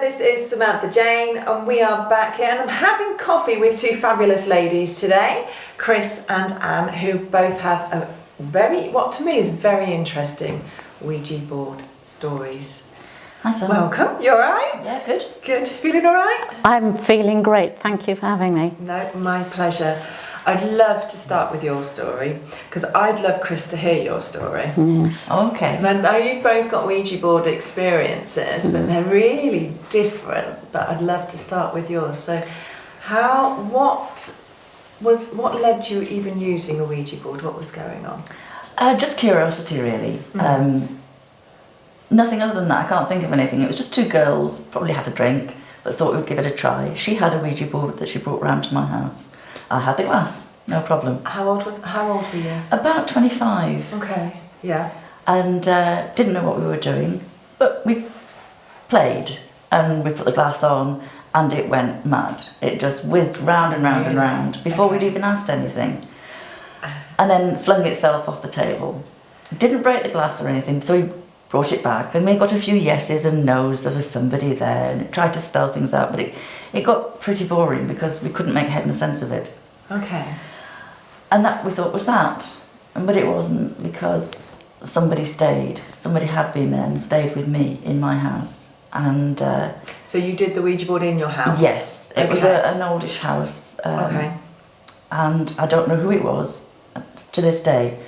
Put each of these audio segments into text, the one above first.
this is Samantha Jayne and we are back here and I'm having coffee with two fabulous ladies today, Chris and Anne, who both have a what to me is very interesting Ouija board stories. Hi, Sam. Welcome, you alright? Yeah, good. Good, feeling alright? I'm feeling great, thank you for having me. No, my pleasure. I'd love to start with your story because I'd love Chris to hear your story. Yes. Okay. Because I know you've both got Ouija board experiences, but they're really different. But I'd love to start with yours. So, what led you even using a Ouija board? What was going on? Just curiosity, really. Nothing other than that. I can't think of anything. It was just two girls, probably had a drink, but thought we'd give it a try. She had a Ouija board that she brought round to my house. I had the glass, no problem. How old were you? About 25. Okay, yeah. And didn't know what we were doing, but we played and we put the glass on and it went mad. It just whizzed round and round and round before we'd even asked anything. And then flung itself off the table. Didn't break the glass or anything, so we brought it back and we got a few yeses and nos. There was somebody there and it tried to spell things out, but it got pretty boring because we couldn't make head and sense of it. Okay. And that we thought was that, but it wasn't, because somebody had been there and stayed with me in my house. And so you did the Ouija board in your house? yes, it was an oldish house. And I don't know who it was to this day.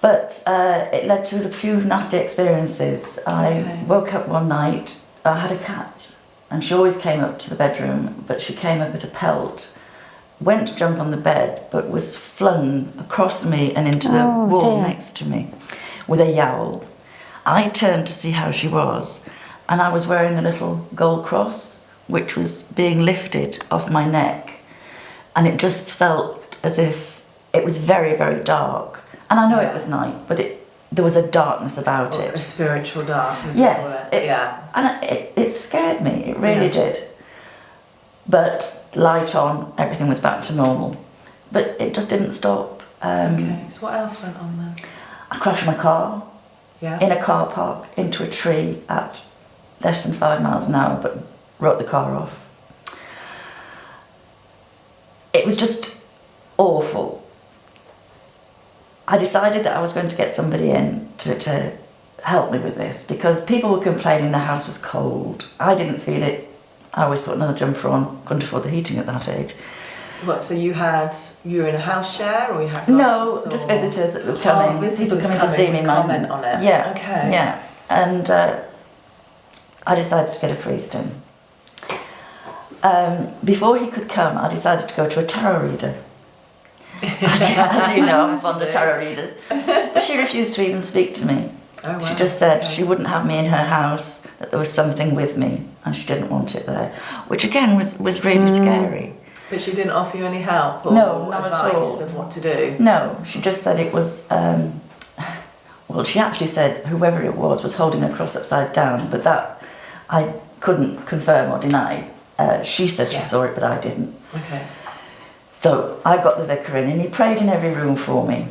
But it led to a few nasty experiences. I woke up one night, I had a cat, and she always came up to the bedroom, but she came up at a pelt, went to jump on the bed, but was flung across me and into the wall next to me with a yowl. I turned to see how she was, and I was wearing a little gold cross, which was being lifted off my neck, and it just felt as if it was very, very dark. And I know it was night, but there was a darkness about it. A spiritual darkness. Yes. And it scared me, it really did. But light on, everything was back to normal. But it just didn't stop. Okay, so what else went on then? I crashed my car in a car park into a tree at less than 5 miles an hour, but wrote the car off. It was just awful. I decided that I was going to get somebody in to help me with this, because people were complaining the house was cold. I didn't feel it. I always put another jumper on, couldn't afford the heating at that age. What, so you were in a house share, or you had No, just visitors that would come in. People coming to see me. Comment on it. Yeah. Okay. Yeah. And I decided to get a priest in. Before he could come, I decided to go to a tarot reader. As you know, I'm fond of tarot readers. But she refused to even speak to me. Oh, wow. She just said she wouldn't have me in her house, that there was something with me, and she didn't want it there. Which again was really scary. But she didn't offer you any help or none at all. advice of what to do? No, she just said it was, well, she actually said whoever it was holding a cross upside down, but that I couldn't confirm or deny. She said she saw it, but I didn't. Okay. So I got the vicar in and he prayed in every room for me.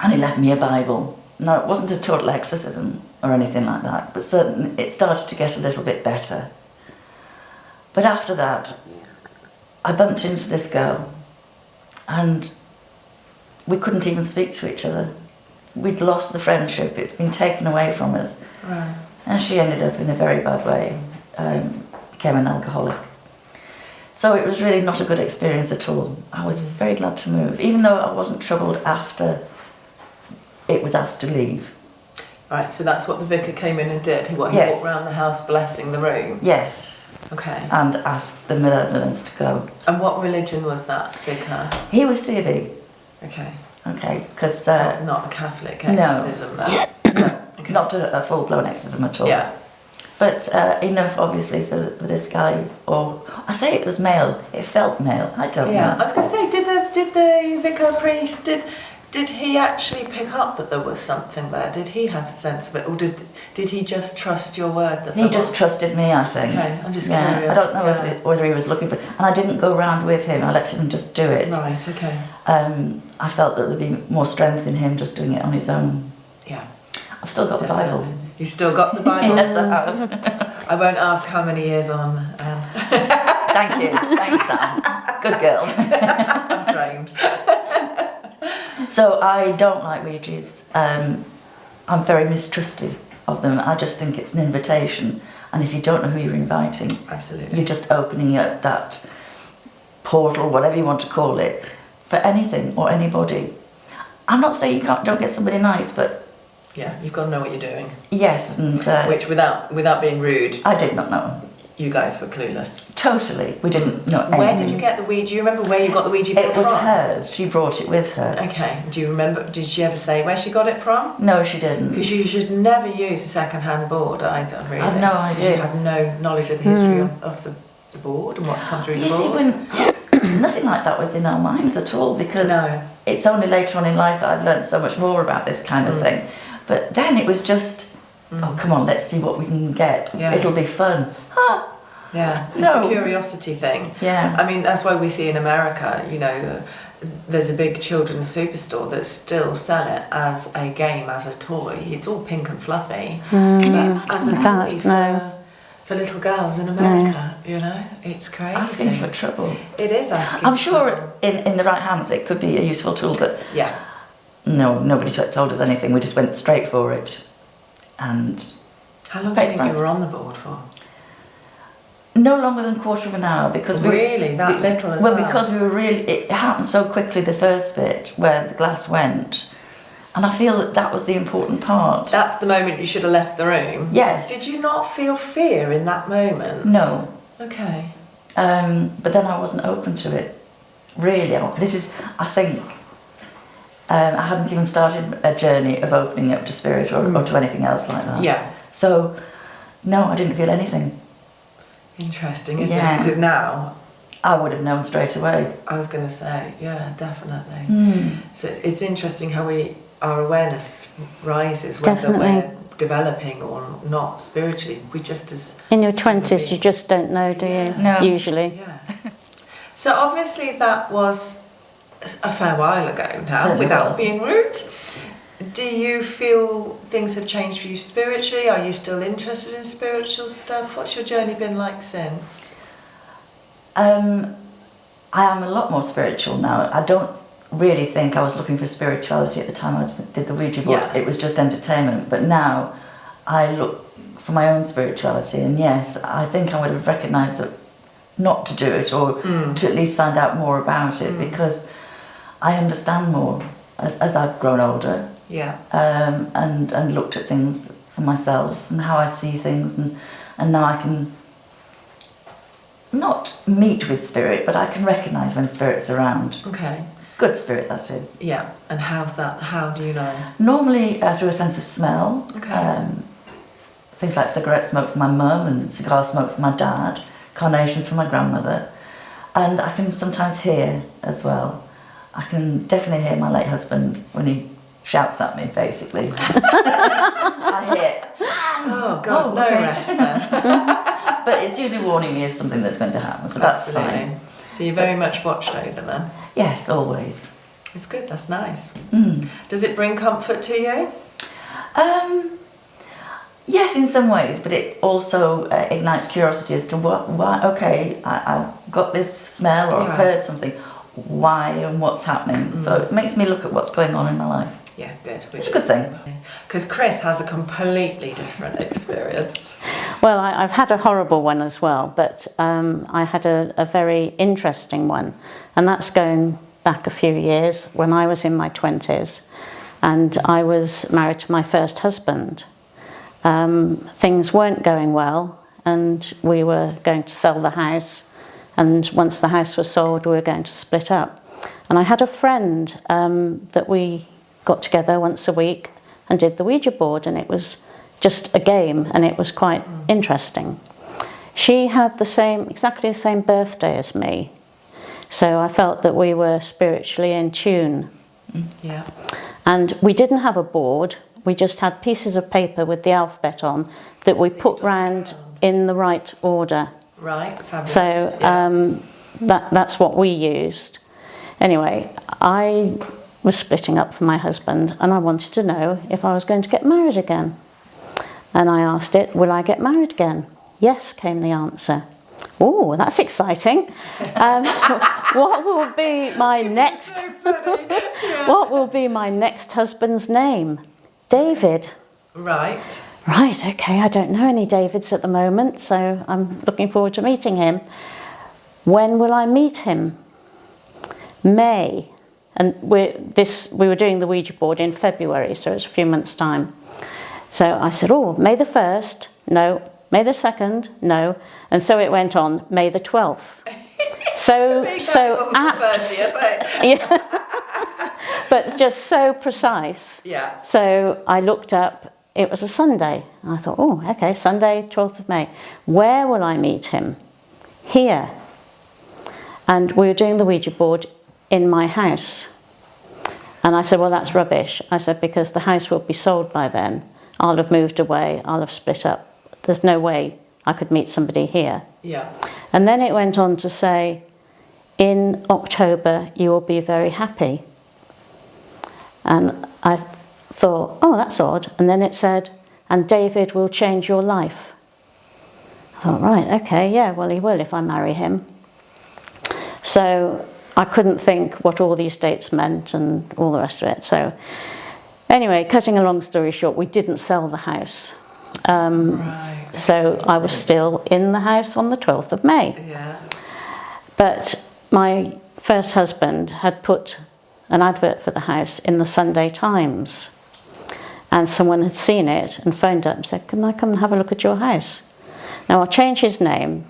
And he left me a Bible. Now, it wasn't a total exorcism or anything like that, but certainly it started to get a little bit better. But after that, I bumped into this girl and we couldn't even speak to each other. We'd lost the friendship, it'd been taken away from us. Right. And she ended up in a very bad way, became an alcoholic. So it was really not a good experience at all. I was very glad to move, even though I wasn't troubled after it was asked to leave. Right, so that's what the vicar came in and did. He walked around the house blessing the rooms? Yes. Okay. And asked the malevolence to go. And what religion was that vicar? He was CV. Okay. Okay, because... not a Catholic exorcism, no. No, okay. Not a full-blown exorcism at all. Yeah. But enough, obviously, for this guy, or I say it was male. It felt male. I don't know. Yeah, I was going to say, did the vicar priest did he actually pick up that there was something there? Did he have a sense of it, or did he just trust your word that he just trusted me? I think. Okay, I'm just curious. I don't know whether he was looking for, and I didn't go round with him. I let him just do it. Right. Okay. I felt that there'd be more strength in him just doing it on his own. Yeah. I've still got the Bible. You still got the Bible? Yes, I have. I won't ask how many years on. Thank you. Thanks, Sam. Good girl. I'm trained. So I don't like Ouijas. I'm very mistrusting of them. I just think it's an invitation, and if you don't know who you're inviting, Absolutely. you're just opening up that portal, whatever you want to call it, for anything or anybody. I'm not saying don't get somebody nice, but Yeah, you've got to know what you're doing. yes, and Which, without being rude, I did not know. you guys were clueless. Totally, we didn't know anything. Where did you get the Ouija? Do you remember where you got the Ouija board It was from? hers. She brought it with her. Okay. Do you remember? Did she ever say where she got it from? No, she didn't. Because you should never use a second-hand board either. Really. I've no 'Cause idea. You have no knowledge of the history of the board and what's come through You the see, board. when nothing like that was in our minds at all, because No. it's only later on in life that I've learned so much more about this kind of thing. But then it was just, oh, come on, let's see what we can get. Yeah. It'll be fun. Ah, Yeah, it's No. a curiosity thing. yeah. I mean, that's why we see in America, you know, there's a big children's superstore that still sell it as a game, as a toy. It's all pink and fluffy, but as a Sad, toy no. for little girls in America, you know, it's crazy. Asking for trouble. It is asking. I'm for sure trouble. in the right hands it could be a useful tool, but Yeah. no, nobody told us anything. We just went straight for it. And How long do you think Price. you were on the board for? no longer than a quarter of an hour, because Really? That little as well? because we were really, it happened so quickly, the first bit where the glass went, and I feel that was the important part. That's the moment you should have left the room. Yes. Did you not feel fear in that moment? No. Okay. But then I wasn't open to it. Really, this is, I think, I hadn't even started a journey of opening up to spirit or to anything else like that. Yeah. So, no, I didn't feel anything. Interesting, isn't Yeah. it? Because now, I would have known straight away. I was going to say, yeah, definitely. Mm. So it's interesting how our awareness rises, whether Definitely. we're developing or not spiritually. We just as In your 20s, you just don't know, do you? No. Usually. yeah. So obviously that was a fair while ago now, Certainly without was. being rude. Do you feel things have changed for you spiritually? Are you still interested in spiritual stuff? What's your journey been like since? I am a lot more spiritual now. I don't really think I was looking for spirituality at the time I did the Ouija board. Yeah. It was just entertainment. But now I look for my own spirituality, and yes, I think I would have recognised it not to do it, or to at least find out more about it, because I understand more as I've grown older, Yeah. and looked at things for myself and how I see things, and now I can not meet with spirit, but I can recognise when spirit's around. Okay. Good spirit, that is. Yeah. And how's that? How do you know? Normally through a sense of smell. Okay. Things like cigarette smoke from my mum and cigar smoke from my dad, carnations from my grandmother, and I can sometimes hear as well. I can definitely hear my late husband when he shouts at me, basically. I hear, Oh God, Oh, no okay. rest then. but it's usually warning me of something that's going to happen, so that's Absolutely. fine. So you're very much watched over then. Yes, always. It's good. That's nice. Mm. Does it bring comfort to you? Yes, in some ways, but it also ignites curiosity as to why. Okay, I've got this smell, or Yeah. I've heard something. Why and what's happening? So it makes me look at what's going on in my life. Yeah, good. It's a good thing. Because Chris has a completely different experience. Well, I've had a horrible one as well, but I had a very interesting one. And that's going back a few years when I was in my 20s. And I was married to my first husband. Things weren't going well, and we were going to sell the house. And once the house was sold, we were going to split up. And I had a friend that we got together once a week and did the Ouija board, and it was just a game, and it was quite interesting. She had exactly the same birthday as me, so I felt that we were spiritually in tune. Yeah. And we didn't have a board, we just had pieces of paper with the alphabet on that we put round in the right order. Right. Fabulous. So that's what we used. Anyway, I was splitting up from my husband, and I wanted to know if I was going to get married again. And I asked it, will I get married again? Yes, came the answer. Oh, that's exciting. What will be my next? So funny. Yeah. What will be my next husband's name? David. Right. Right. Okay. I don't know any Davids at the moment, so I'm looking forward to meeting him. When will I meet him? May. And we were doing the Ouija board in February, so it's a few months' time. So I said, oh, May the 1st, no. May the 2nd, no. And so it went on, May the 12th. Yeah. But just so precise. Yeah. So I looked up, it was a Sunday. I thought, oh, okay, Sunday, 12th of May. Where will I meet him? Here. And we were doing the Ouija board in my house. And I said, well, that's rubbish. I said, because the house will be sold by then. I'll have moved away, I'll have split up. There's no way I could meet somebody here. Yeah. And then it went on to say, in October, you will be very happy. And I thought, oh, that's odd. And then it said, and David will change your life. I thought, right, okay, yeah, well, he will if I marry him. So I couldn't think what all these dates meant and all the rest of it. So anyway, cutting a long story short, we didn't sell the house. Right. So I was still in the house on the 12th of May. Yeah. But my first husband had put an advert for the house in the Sunday Times. And someone had seen it and phoned up and said, can I come and have a look at your house? Now, I'll change his name,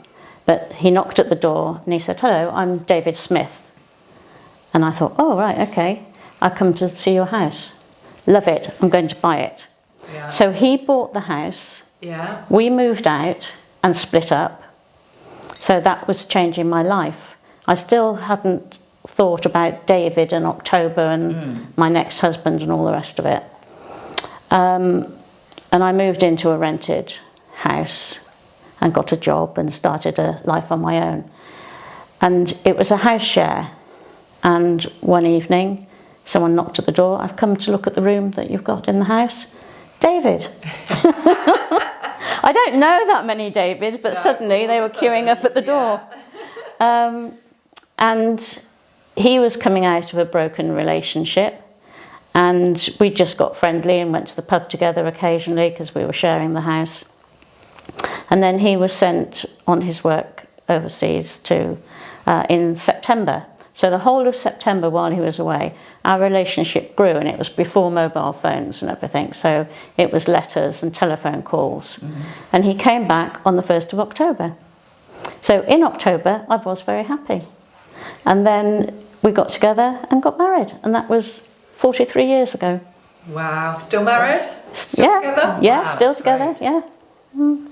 but he knocked at the door and he said, hello, I'm David Smith. And I thought, oh, right, okay. I come to see your house. Love it. I'm going to buy it. Yeah. So he bought the house. Yeah. We moved out and split up. So that was changing my life. I still hadn't thought about David and October and my next husband and all the rest of it. And I moved into a rented house and got a job and started a life on my own. And it was a house share. And one evening, someone knocked at the door. I've come to look at the room that you've got in the house. David. I don't know that many Davids, but suddenly they were queuing up at the door. And he was coming out of a broken relationship, and we just got friendly and went to the pub together occasionally because we were sharing the house. And then he was sent on his work overseas in September. So the whole of September while he was away, our relationship grew, and it was before mobile phones and everything. So it was letters and telephone calls. Mm-hmm. And he came back on the 1st of October. So in October, I was very happy. And then we got together and got married. And that was 43 years ago. Wow. Still married? Still together? Yeah, wow, still together, great. yeah. Mm.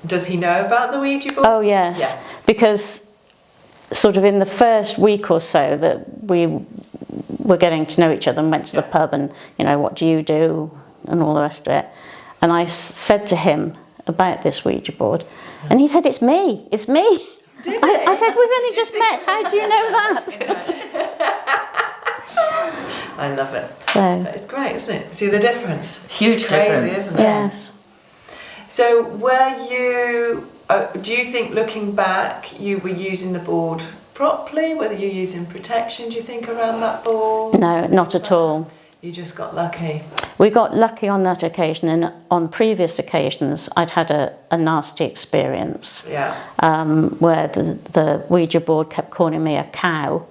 Does he know about the Ouija board? Oh, yes. Yeah. Because sort of in the first week or so that we were getting to know each other and went to the pub and, you know, what do you do and all the rest of it. And I said to him about this Ouija board, and he said, it's me. I said, we've only just met. How do you know that? I love it. So, it's great, isn't it? See the difference? Huge it's crazy, difference. Isn't it? Yes. So do you think looking back you were using the board properly? Whether you're using protection, do you think, around that board? No, not at all. You just got lucky. We got lucky on that occasion, and on previous occasions I'd had a nasty experience. Yeah. Where the Ouija board kept calling me a cow.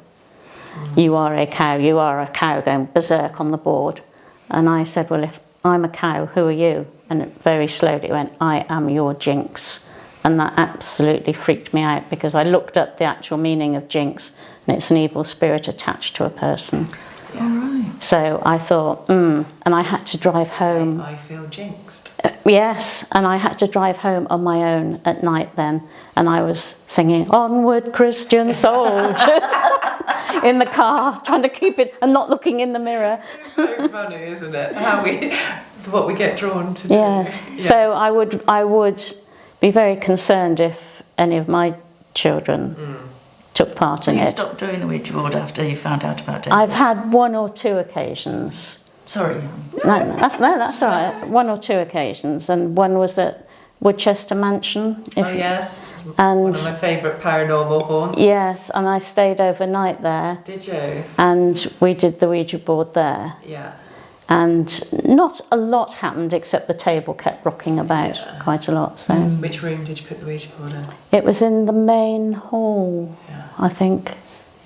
You are a cow, going berserk on the board. And I said, well, if I'm a cow, who are you? And it very slowly went, I am your jinx. And that absolutely freaked me out, because I looked up the actual meaning of jinx, and it's an evil spirit attached to a person. Yeah. All right. So I thought, and I had to drive home. I feel jinxed. Yes, and I had to drive home on my own at night then, and I was singing "Onward, Christian Soldiers" in the car, trying to keep it and not looking in the mirror. It's so funny, isn't it? What we get drawn to do. Yes. Yeah. So I would be very concerned if any of my children took part in it. So you stopped doing the Ouija board after you found out about it? I've had one or two occasions. Sorry. No, that's all right. One or two occasions, and one was at Woodchester Mansion. Oh yes, And one of my favourite paranormal haunts. yes, and I stayed overnight there. Did you? And we did the Ouija board there. Yeah. And not a lot happened except the table kept rocking about quite a lot. So Which room did you put the Ouija board in? it was in the main hall, I think,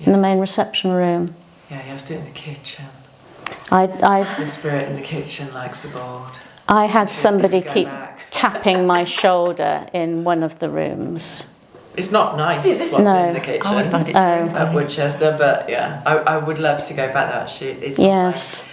in the main reception room. Yeah, you have to do it in the kitchen. I The spirit in the kitchen likes the board. I had somebody go keep back. tapping my shoulder in one of the rooms. It's not nice See, this- what's No. in the kitchen I would find it Oh. terrifying. at Woodchester, but yeah, I would love to go back there actually. It's Yes, on my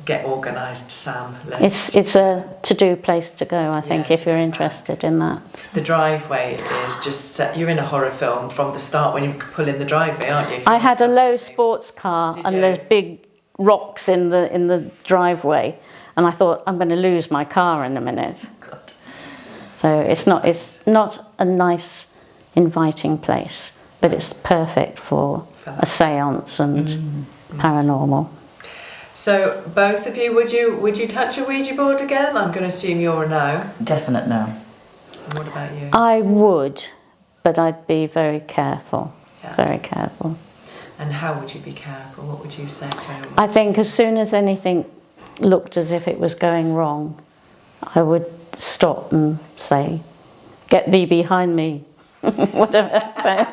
get organised Sam list. it's a to-do place to go, I think, Yeah, if to you're go interested in that. The driveway is just set, you're in a horror film from the start when you pull in the driveway, aren't you? I had a low sports car Did and you? there's big rocks in the driveway, and I thought I'm going to lose my car in a minute. God. So it's not a nice, inviting place, but it's perfect for a séance and paranormal. So both of you, would you touch a Ouija board again? I'm going to assume you're a no. Definite no. And what about you? I would, but I'd be very careful. Yeah. Very careful. And how would you be careful? What would you say to him? I think as soon as anything looked as if it was going wrong, I would stop and say, "Get thee behind me." Whatever. So,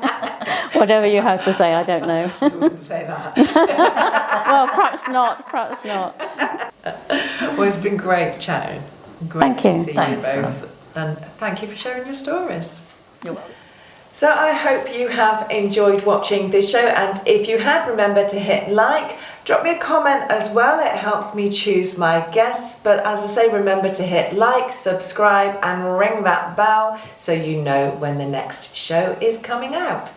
whatever you have to say, I don't know. I wouldn't say that. Well, perhaps not. Perhaps not. Well, it's been great chatting. Great Thank to you. see Thanks, you both. And thank you for sharing your stories. You're welcome. So I hope you have enjoyed watching this show, and if you have, remember to hit like, drop me a comment as well, it helps me choose my guests. But as I say, remember to hit like, subscribe and ring that bell so you know when the next show is coming out.